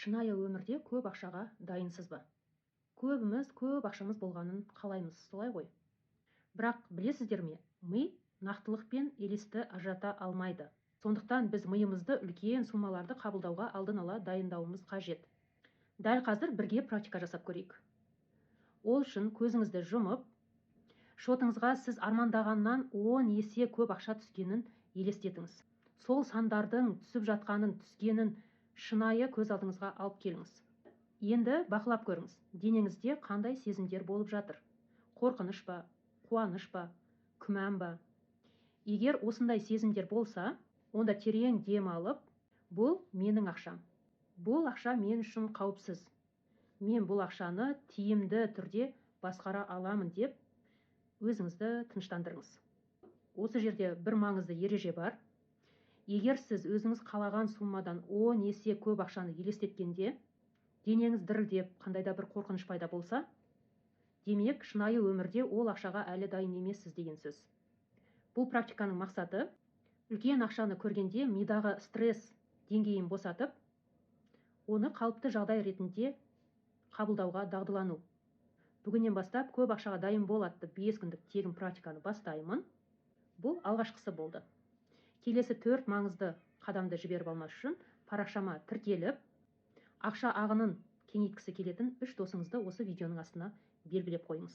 Шынайы өмірде көп ақшаға дайынсыз ба? Көбіміз көп ақшамыз болғанын қалаймыз, солай ғой. Бірақ білесіздер ме, ми нақтылық пен елесті ажырата алмайды. Сондықтан біз миымызды үлкен суммаларды қабылдауға алдын ала дайындауымыз қажет. Дәл қазір бірге практика жасап көрейік. Ол үшін көзіңізді жұмып, шотыңызға сіз армандағаннан 10 есе көп ақша түскенін елестетіңіз. Сол сандардың түсіп жатқанын, түскенін шынайы көз алдыңызға алып келіңіз. Енді бақылап көріңіз, денеңізде қандай сезімдер болып жатыр? Қорқыныш па, қуаныш па, күмән ба? Егер осындай сезімдер болса, онда терең дем алып, бұл менің ақшам. Бұл ақша мен үшін қауіпсіз. Мен бұл ақшаны тиімді түрде басқара аламын деп өзіңізді тыныштандырыңыз. Осы жерде бір маңызды ереже бар. Егер сіз өзіңіз қалаған суммадан 10 есе көп ақшаны елестеткенде, денеңіз дірілдеп, қандайда бір қорқыныш пайда болса, демек, шынайы өмірде ол ақшаға әлі дайын емессіз деген сөз. Бұл практиканың мақсаты үлкен ақшаны көргенде мидағы стресс деңгейін босатып, оны қалыпты жағдай ретінде қабылдауға дағдылану. Бүгіннен бастап көп ақшаға дайын бол атты 5 күндік тегін практиканы бастаймын. Бұл алғашқысы болды. Келесі 4 маңызды қадамды жіберіп алмас үшін парақшама тіркеліп, ақша ағынын кеңейткісі келетін 3 досыңызды осы видеоның астына белгілеп қойыңыз.